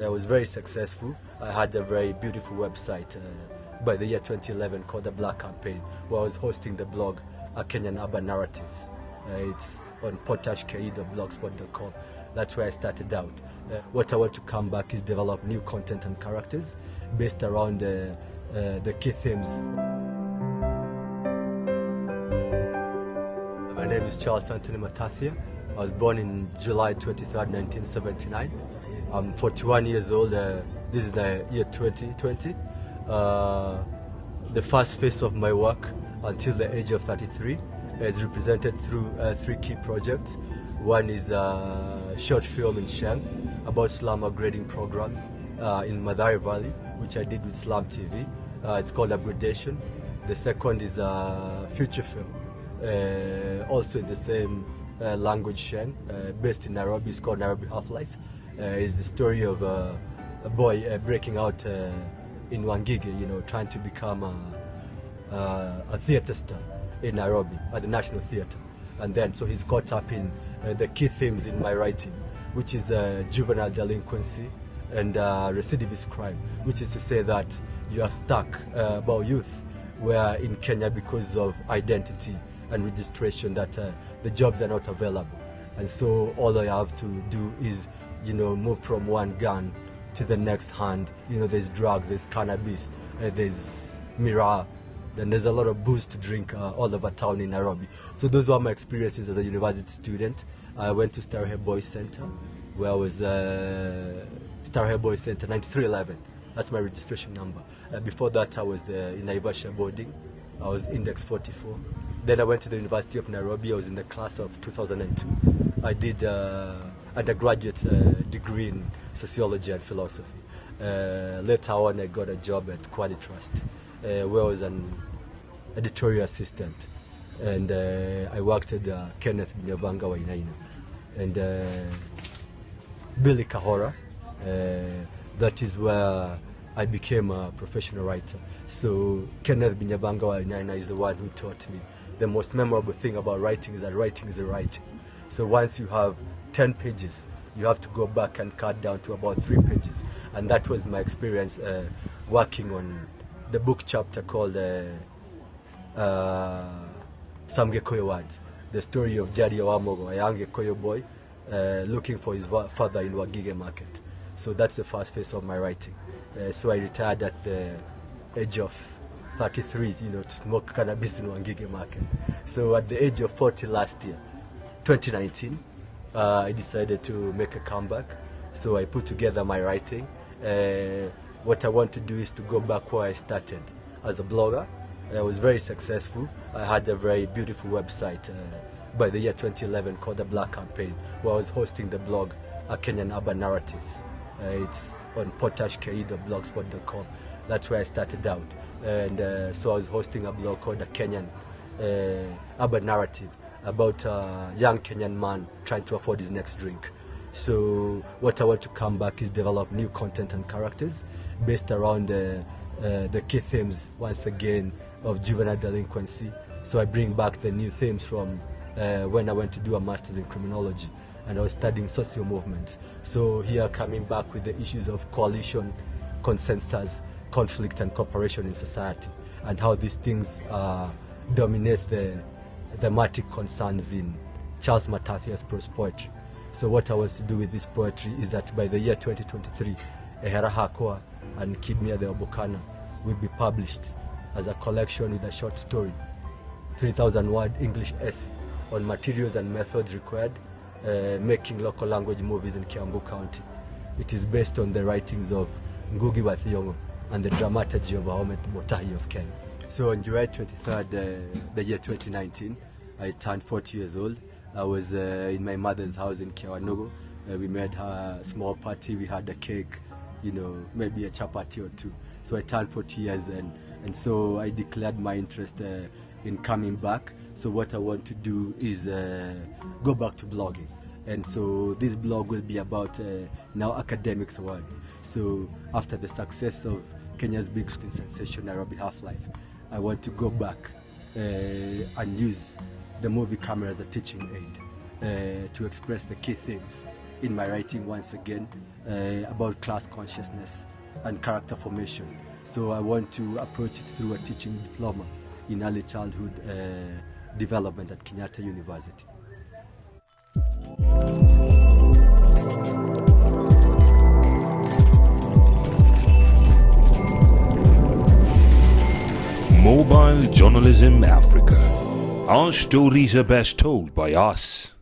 I was very successful. I had a very beautiful website by the year 2011 called The Black Campaign, where I was hosting the blog A Kenyan Urban Narrative. It's on potashke.blogspot.com. That's where I started out. What I want to come back is develop new content and characters based around the key themes. My name is Charles Anthony Matathia. I was born in July 23rd, 1979. I'm 41 years old. This is the year 2020. The first phase of my work until the age of 33 is represented through three key projects. One is a short film in Sheng about slum upgrading programs in Mathare Valley, which I did with Slum TV. It's called Upgradation. The second is a feature film, also in the same language Sheng, based in Nairobi. It's called Nairobi Half Life. It's the story of a boy breaking out in Wangige, trying to become a theatre star in Nairobi at the National Theatre. And then, so he's caught up in the key themes in my writing, which is juvenile delinquency and recidivist crime, which is to say that you are stuck about youth, where in Kenya, because of identity and registration, that the jobs are not available. And so all I have to do is, move from one gun to the next hand. There's drugs, there's cannabis, there's miraa, then there's a lot of booze to drink all over town in Nairobi. So those were my experiences as a university student. I went to Starehe Boys Center, where I was Starehe Boys Center 9311. That's my registration number. Before that, I was in Naivasha boarding. I was index 44. Then I went to the University of Nairobi. I was in the class of 2002. I did undergraduate degree in sociology and philosophy. Later on, I got a job at Quality Trust, where I was an editorial assistant. And I worked at Kenneth Binyavanga Wainaina and Billy Kahora. That is where I became a professional writer. So Kenneth Binyavanga Wainaina is the one who taught me the most memorable thing about writing is that writing is a writing. So once you have 10 pages, you have to go back and cut down to about 3 pages. And that was my experience working on the book chapter called Some Gekoyo Words, the story of Jadi Awamogo, a young Gekoyo boy looking for his father in Wagige market. So that's the first phase of my writing. So I retired at the age of 33, to smoke cannabis in Wangige market. So at the age of 40 last year, 2019, I decided to make a comeback. So I put together my writing. What I want to do is to go back where I started as a blogger. I was very successful. I had a very beautiful website by the year 2011 called The Black Campaign, where I was hosting the blog A Kenyan Urban Narrative. It's on potashke.blogspot.com. That's where I started out. And so I was hosting a blog called A Kenyan Urban Narrative about a young Kenyan man trying to afford his next drink. So what I want to come back is develop new content and characters based around the key themes, once again, of juvenile delinquency. So I bring back the new themes from when I went to do a master's in criminology and I was studying social movements. So here coming back with the issues of coalition, consensus, conflict and cooperation in society, and how these things dominate the thematic concerns in Charles Matathia's prose poetry. So what I want to do with this poetry is that by the year 2023, Ehera Hakoa and Kidmia the Obokana will be published as a collection with a short story, 3,000 word English essay on materials and methods required making local language movies in Kiambu County. It is based on the writings of Ngugi wa Thiong'o and the dramaturgy of Ahmed Motahi of Kenya. So on July 23rd, the year 2019, I turned 40 years old. I was in my mother's house in Kiawanogo. We made her a small party. We had a cake, maybe a chapati or two. So I turned 40 years and so I declared my interest in coming back. So what I want to do is go back to blogging. And so this blog will be about now academics awards. So after the success of Kenya's big screen sensation, Nairobi Half Life, I want to go back and use the movie camera as a teaching aid to express the key themes in my writing once again about class consciousness and character formation. So I want to approach it through a teaching diploma in early childhood development at Kenyatta University. Mobile Journalism Africa. Our stories are best told by us.